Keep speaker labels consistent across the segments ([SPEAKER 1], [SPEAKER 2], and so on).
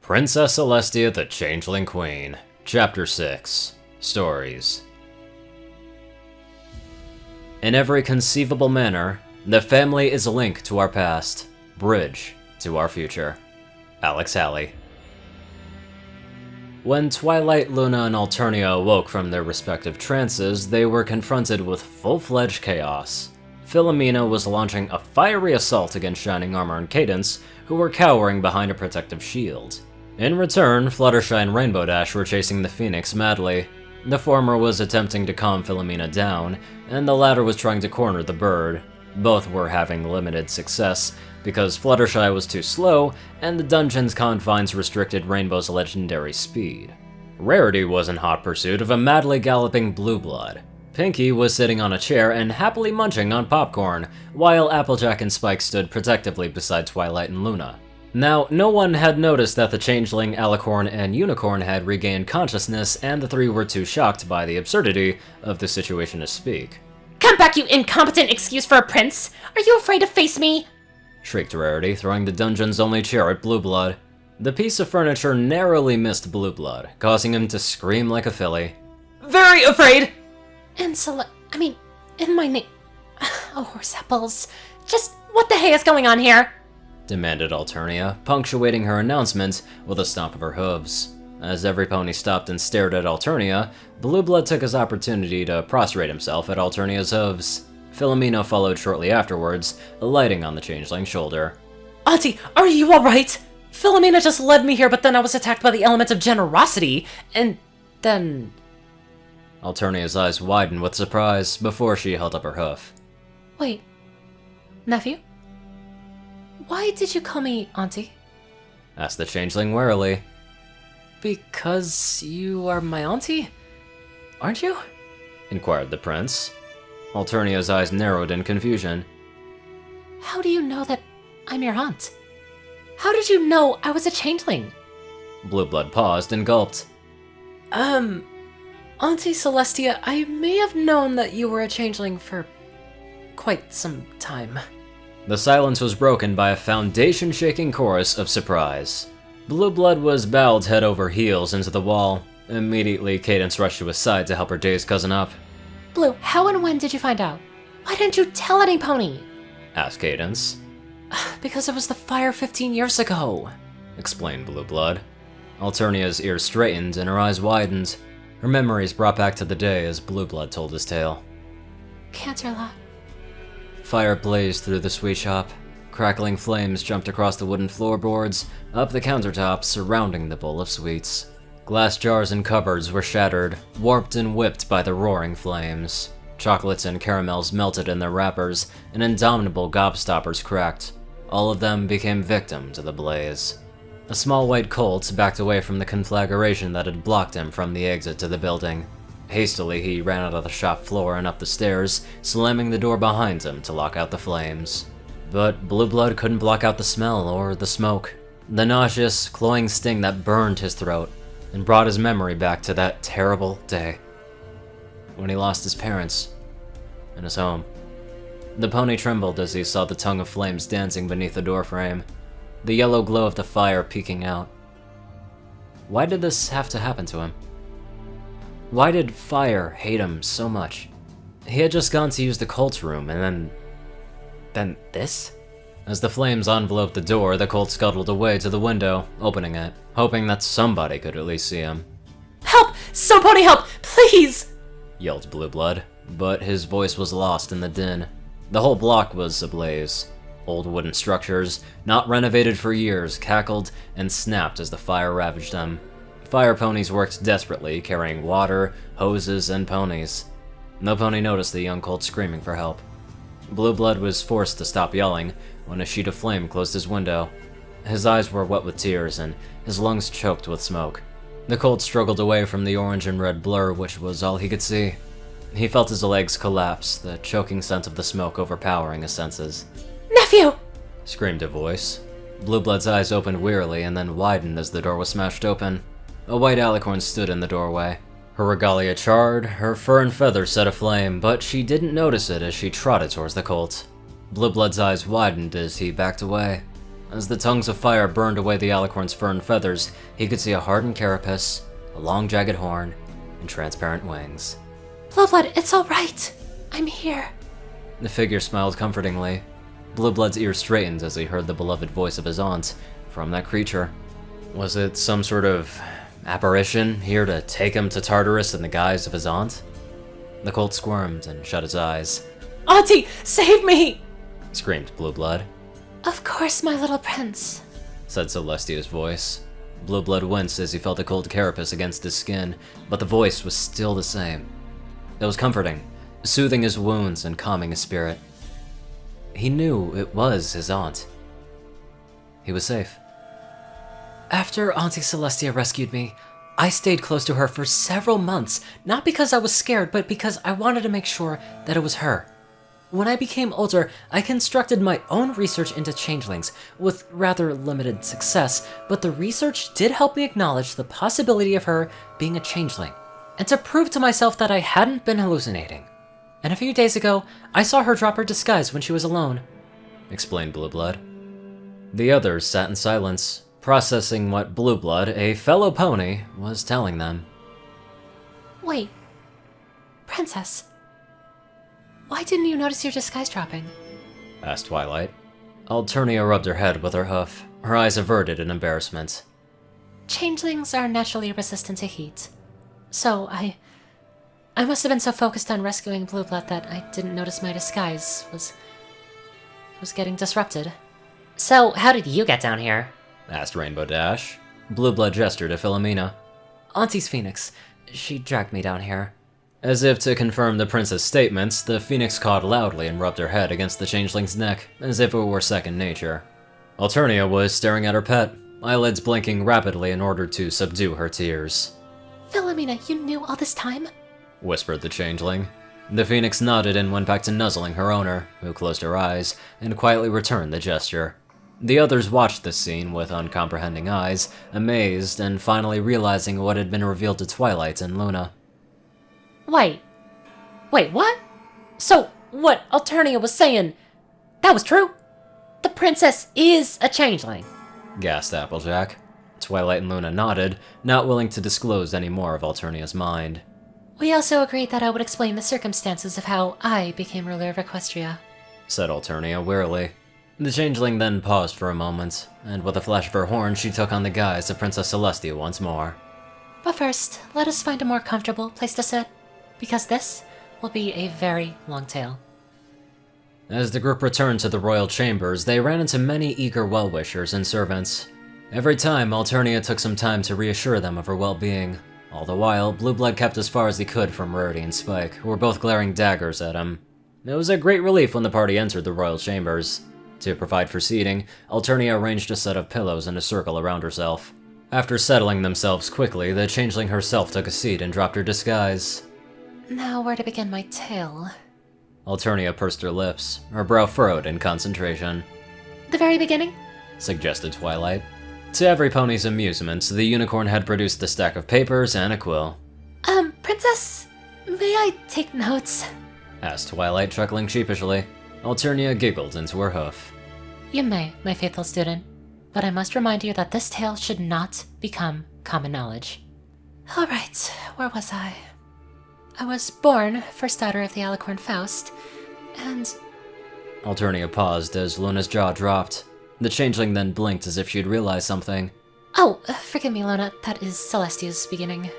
[SPEAKER 1] Princess Celestia the Changeling Queen, Chapter 6, Stories. In every conceivable manner, the family is a link to our past, bridge to our future. Alex Haley. When Twilight, Luna, and Alternia awoke from their respective trances, they were confronted with full-fledged chaos. Philomena was launching a fiery assault against Shining Armor and Cadence, who were cowering behind a protective shield. In return, Fluttershy and Rainbow Dash were chasing the Phoenix madly. The former was attempting to calm Philomena down, and the latter was trying to corner the bird. Both were having limited success, because Fluttershy was too slow, and the dungeon's confines restricted Rainbow's legendary speed. Rarity was in hot pursuit of a madly galloping Blue Blood. Pinkie was sitting on a chair and happily munching on popcorn, while Applejack and Spike stood protectively beside Twilight and Luna. Now, no one had noticed that the Changeling, Alicorn, and Unicorn had regained consciousness, and the three were too shocked by the absurdity of the situation to speak.
[SPEAKER 2] Come back, you incompetent excuse for a prince! Are you afraid to face me?
[SPEAKER 1] Shrieked Rarity, throwing the dungeon's only chair at Blue Blood. The piece of furniture narrowly missed Blue Blood, causing him to scream like a filly.
[SPEAKER 2] Very afraid! In my name... Oh, horse apples. Just what the hey is going on here?
[SPEAKER 1] Demanded Alternia, punctuating her announcement with a stomp of her hooves. As every pony stopped and stared at Alternia, Blue Blood took his opportunity to prostrate himself at Alternia's hooves. Philomena followed shortly afterwards, alighting on the changeling's shoulder.
[SPEAKER 2] Auntie, are you alright? Philomena just led me here, but then I was attacked by the element of generosity, and then...
[SPEAKER 1] Alternia's eyes widened with surprise before she held up her hoof.
[SPEAKER 2] Wait, nephew? Why did you call me Auntie?
[SPEAKER 1] Asked the changeling warily.
[SPEAKER 2] Because you are my auntie? Aren't you?
[SPEAKER 1] Inquired the prince. Alternia's eyes narrowed in confusion.
[SPEAKER 2] How do you know that I'm your aunt? How did you know I was a changeling?
[SPEAKER 1] Blue Blood paused and gulped.
[SPEAKER 2] Auntie Celestia, I may have known that you were a changeling for quite some time.
[SPEAKER 1] The silence was broken by a foundation-shaking chorus of surprise. Blue Blood was bowed head over heels into the wall. Immediately, Cadence rushed to his side to help her dazed cousin up.
[SPEAKER 2] Blue, how and when did you find out? Why didn't you tell any pony?
[SPEAKER 1] Asked Cadence.
[SPEAKER 2] Because it was the fire 15 years ago,
[SPEAKER 1] explained Blue Blood. Alternia's ears straightened and her eyes widened. Her memories brought back to the day as Blue Blood told his tale.
[SPEAKER 2] Cancer lot.
[SPEAKER 1] Fire blazed through the sweet shop. Crackling flames jumped across the wooden floorboards, up the countertops surrounding the bowl of sweets. Glass jars and cupboards were shattered, warped and whipped by the roaring flames. Chocolates and caramels melted in their wrappers, and indomitable gobstoppers cracked. All of them became victim to the blaze. A small white colt backed away from the conflagration that had blocked him from the exit to the building. Hastily, he ran out of the shop floor and up the stairs, slamming the door behind him to lock out the flames. But Blue Blood couldn't block out the smell or the smoke. The nauseous, cloying sting that burned his throat and brought his memory back to that terrible day when he lost his parents and his home. The pony trembled as he saw the tongue of flames dancing beneath the doorframe, the yellow glow of the fire peeking out. Why did this have to happen to him? Why did fire hate him so much? He had just gone to use the colt's room, and then this? As the flames enveloped the door, the colt scuttled away to the window, opening it, hoping that somebody could at least see him.
[SPEAKER 2] Help! Somebody help! Please!
[SPEAKER 1] Yelled Blue Blood, but his voice was lost in the din. The whole block was ablaze. Old wooden structures, not renovated for years, cackled and snapped as the fire ravaged them. Fire ponies worked desperately, carrying water, hoses, and ponies. No pony noticed the young colt screaming for help. Blue Blood was forced to stop yelling when a sheet of flame closed his window. His eyes were wet with tears, and his lungs choked with smoke. The colt struggled away from the orange and red blur, which was all he could see. He felt his legs collapse, the choking scent of the smoke overpowering his senses.
[SPEAKER 2] Nephew!
[SPEAKER 1] Screamed a voice. Blue Blood's eyes opened wearily and then widened as the door was smashed open. A white alicorn stood in the doorway. Her regalia charred, her fur and feathers set aflame, but she didn't notice it as she trotted towards the colt. Blue Blood's eyes widened as he backed away. As the tongues of fire burned away the alicorn's fur and feathers, he could see a hardened carapace, a long jagged horn, and transparent wings.
[SPEAKER 2] Blueblood, it's alright! I'm here.
[SPEAKER 1] The figure smiled comfortingly. Blueblood's ears straightened as he heard the beloved voice of his aunt from that creature. Was it some sort of apparition here to take him to Tartarus in the guise of his aunt? The colt squirmed and shut his eyes.
[SPEAKER 2] Auntie, save me!
[SPEAKER 1] Screamed Blueblood.
[SPEAKER 2] Of course, my little prince,
[SPEAKER 1] said Celestia's voice. Blueblood winced as he felt the cold carapace against his skin, but the voice was still the same. It was comforting, soothing his wounds and calming his spirit. He knew it was his aunt. He was safe. After Auntie Celestia rescued me, I stayed close to her for several months, not because I was scared, but because I wanted to make sure that it was her. When I became older, I constructed my own research into changelings, with rather limited success, but the research did help me acknowledge the possibility of her being a changeling, and to prove to myself that I hadn't been hallucinating. And a few days ago, I saw her drop her disguise when she was alone, explained Blueblood. The others sat in silence, processing what Blueblood, a fellow pony, was telling them.
[SPEAKER 2] Wait, Princess, why didn't you notice your disguise dropping?
[SPEAKER 1] Asked Twilight. Alternia rubbed her head with her hoof, her eyes averted in embarrassment.
[SPEAKER 2] Changelings are naturally resistant to heat, so I must have been so focused on rescuing Blueblood that I didn't notice my disguise was getting disrupted. So, how did you get down here?
[SPEAKER 1] Asked Rainbow Dash. Blueblood gestured to Philomena.
[SPEAKER 2] Auntie's Phoenix. She dragged me down here.
[SPEAKER 1] As if to confirm the prince's statements, the phoenix cawed loudly and rubbed her head against the changeling's neck, as if it were second nature. Alternia was staring at her pet, eyelids blinking rapidly in order to subdue her tears.
[SPEAKER 2] Philomena, you knew all this time?
[SPEAKER 1] Whispered the changeling. The phoenix nodded and went back to nuzzling her owner, who closed her eyes and quietly returned the gesture. The others watched this scene with uncomprehending eyes, amazed and finally realizing what had been revealed to Twilight and Luna.
[SPEAKER 2] Wait, what? So, what Alternia was saying, that was true? The princess is a changeling,
[SPEAKER 1] gasped Applejack. Twilight and Luna nodded, not willing to disclose any more of Alternia's mind.
[SPEAKER 2] We also agreed that I would explain the circumstances of how I became ruler of Equestria,
[SPEAKER 1] said Alternia wearily. The changeling then paused for a moment, and with a flash of her horn she took on the guise of Princess Celestia once more.
[SPEAKER 2] But first, let us find a more comfortable place to sit, because this will be a very long tale.
[SPEAKER 1] As the group returned to the royal chambers, they ran into many eager well-wishers and servants. Every time, Alternia took some time to reassure them of her well-being. All the while, Blueblood kept as far as he could from Rarity and Spike, who were both glaring daggers at him. It was a great relief when the party entered the royal chambers. To provide for seating, Alternia arranged a set of pillows in a circle around herself. After settling themselves quickly, the changeling herself took a seat and dropped her disguise.
[SPEAKER 2] Now where to begin my tale?
[SPEAKER 1] Alternia pursed her lips, her brow furrowed in concentration.
[SPEAKER 2] The very beginning?
[SPEAKER 1] Suggested Twilight. To every pony's amusement, the unicorn had produced a stack of papers and a quill.
[SPEAKER 2] Princess, may I take notes?
[SPEAKER 1] Asked Twilight, chuckling sheepishly. Alternia giggled into her hoof.
[SPEAKER 2] You may, my faithful student, but I must remind you that this tale should not become common knowledge. Alright, where was I? I was born first daughter of the alicorn Faust, and...
[SPEAKER 1] Alternia paused as Luna's jaw dropped. The changeling then blinked as if she'd realized something.
[SPEAKER 2] Oh, forgive me, Luna, that is Celestia's beginning,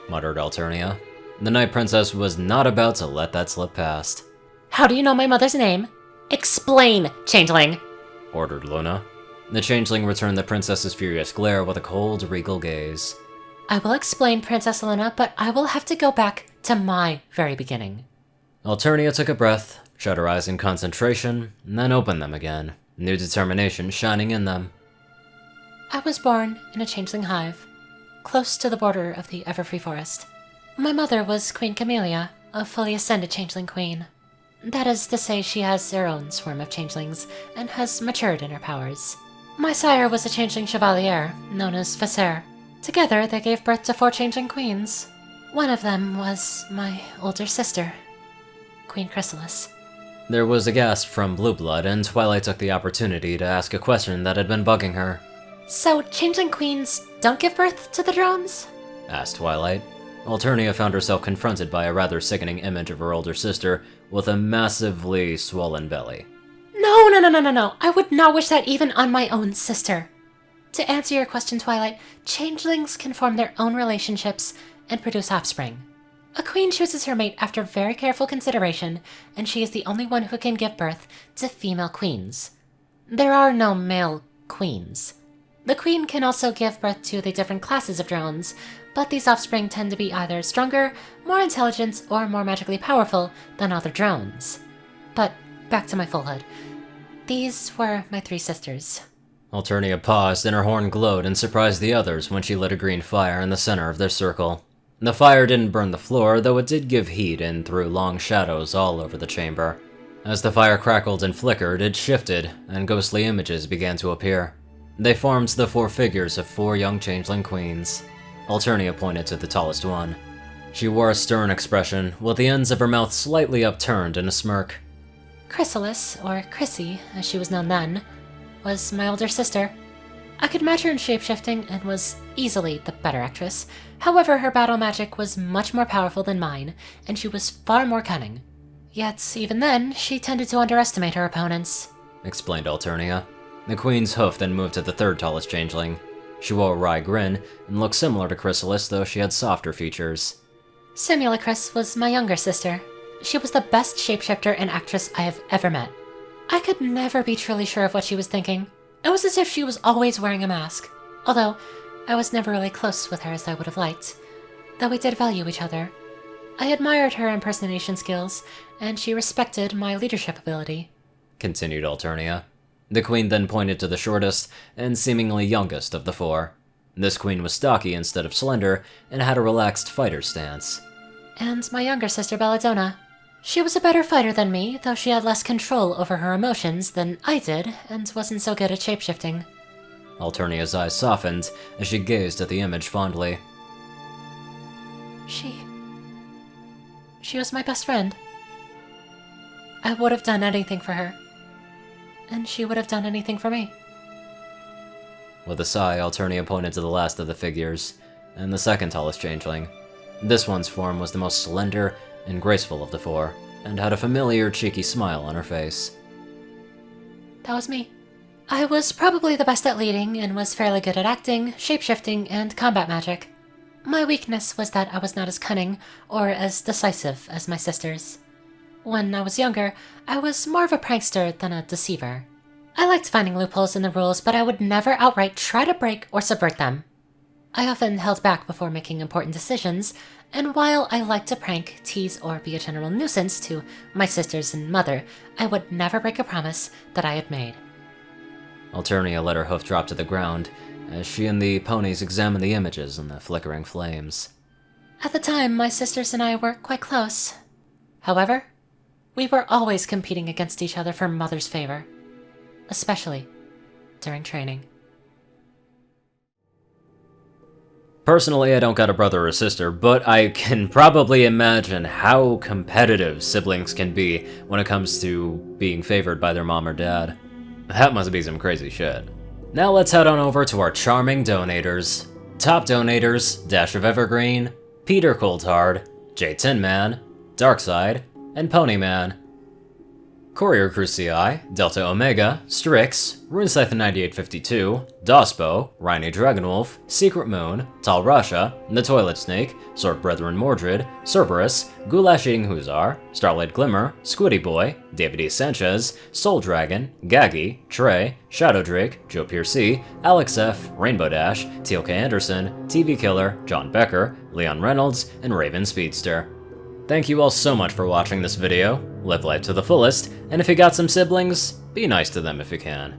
[SPEAKER 1] muttered Alternia. The Night Princess was not about to let that slip past.
[SPEAKER 2] How do you know my mother's name? Explain, changeling!
[SPEAKER 1] Ordered Luna. The changeling returned the princess's furious glare with a cold, regal gaze.
[SPEAKER 2] I will explain, Princess Luna, but I will have to go back to my very beginning.
[SPEAKER 1] Alternia took a breath, shut her eyes in concentration, and then opened them again, new determination shining in them.
[SPEAKER 2] I was born in a changeling hive, close to the border of the Everfree Forest. My mother was Queen Camellia, a fully ascended Changeling Queen. That is to say, she has her own swarm of changelings, and has matured in her powers. My sire was a changeling chevalier, known as Facer. Together, they gave birth to 4 changeling queens. One of them was my older sister, Queen Chrysalis.
[SPEAKER 1] There was a gasp from Blue Blood, and Twilight took the opportunity to ask a question that had been bugging her.
[SPEAKER 2] So, Changeling Queens don't give birth to the drones?
[SPEAKER 1] Asked Twilight. Alternia found herself confronted by a rather sickening image of her older sister with a massively swollen belly.
[SPEAKER 2] No. I would not wish that even on my own sister. To answer your question, Twilight, changelings can form their own relationships and produce offspring. A queen chooses her mate after very careful consideration, and she is the only one who can give birth to female queens. There are no male queens. The queen can also give birth to the different classes of drones, but these offspring tend to be either stronger, more intelligent, or more magically powerful than other drones. But back to my fullhood. These were my 3 sisters.
[SPEAKER 1] Alternia paused, and her horn glowed and surprised the others when she lit a green fire in the center of their circle. The fire didn't burn the floor, though it did give heat and threw long shadows all over the chamber. As the fire crackled and flickered, it shifted, and ghostly images began to appear. They formed the 4 figures of 4 young changeling queens. Alternia pointed to the tallest one. She wore a stern expression, with the ends of her mouth slightly upturned in a smirk.
[SPEAKER 2] Chrysalis, or Chrissy, as she was known then, was my older sister. I could match her in shapeshifting and was easily the better actress. However, her battle magic was much more powerful than mine, and she was far more cunning. Yet, even then, she tended to underestimate her opponents,
[SPEAKER 1] explained Alternia. The queen's hoof then moved to the 3rd tallest changeling. She wore a wry grin and looked similar to Chrysalis, though she had softer features.
[SPEAKER 2] Simulacrus was my younger sister. She was the best shapeshifter and actress I have ever met. I could never be truly sure of what she was thinking. It was as if she was always wearing a mask, although I was never really close with her as I would have liked, though we did value each other. I admired her impersonation skills, and she respected my leadership ability,
[SPEAKER 1] continued Alternia. The queen then pointed to the shortest and seemingly youngest of the 4. This queen was stocky instead of slender, and had a relaxed fighter stance.
[SPEAKER 2] And my younger sister Belladonna. She was a better fighter than me, though she had less control over her emotions than I did, and wasn't so good at shapeshifting.
[SPEAKER 1] Alternia's eyes softened as she gazed at the image fondly.
[SPEAKER 2] She was my best friend. I would have done anything for her, and she would have done anything for me.
[SPEAKER 1] With a sigh, Alternia pointed to the last of the figures, and the 2nd tallest changeling. This one's form was the most slender and graceful of the 4, and had a familiar, cheeky smile on her face.
[SPEAKER 2] That was me. I was probably the best at leading, and was fairly good at acting, shapeshifting, and combat magic. My weakness was that I was not as cunning or as decisive as my sisters. When I was younger, I was more of a prankster than a deceiver. I liked finding loopholes in the rules, but I would never outright try to break or subvert them. I often held back before making important decisions, and while I liked to prank, tease, or be a general nuisance to my sisters and mother, I would never break a promise that I had made.
[SPEAKER 1] Alternia let her hoof drop to the ground, as she and the ponies examined the images in the flickering flames.
[SPEAKER 2] At the time, my sisters and I were quite close. However, we were always competing against each other for Mother's favor, especially during training.
[SPEAKER 1] Personally, I don't got a brother or sister, but I can probably imagine how competitive siblings can be when it comes to being favored by their mom or dad. That must be some crazy shit. Now let's head on over to our charming donators. Top donators, Dash of Evergreen, Peter Coulthard, J Tin Man, Darkside, and Ponyman. CourierCruz CI, Delta Omega, Strix, RuneScythe9852, Dospo, Rhiny Dragonwolf, Secret Moon, Tal Rasha, The Toilet Snake, Sword Brethren Mordred, Cerberus, Goulash Eating Hussar, Starlight Glimmer, Squiddy Boy, David E. Sanchez, Soul Dragon, Gaggy, Trey, Shadow Drake, Joe Piercy, Alex F., Rainbow Dash, TLK Anderson, TV Killer, John Becker, Leon Reynolds, and Raven Speedster. Thank you all so much for watching this video. Live life to the fullest, and if you got some siblings, be nice to them if you can.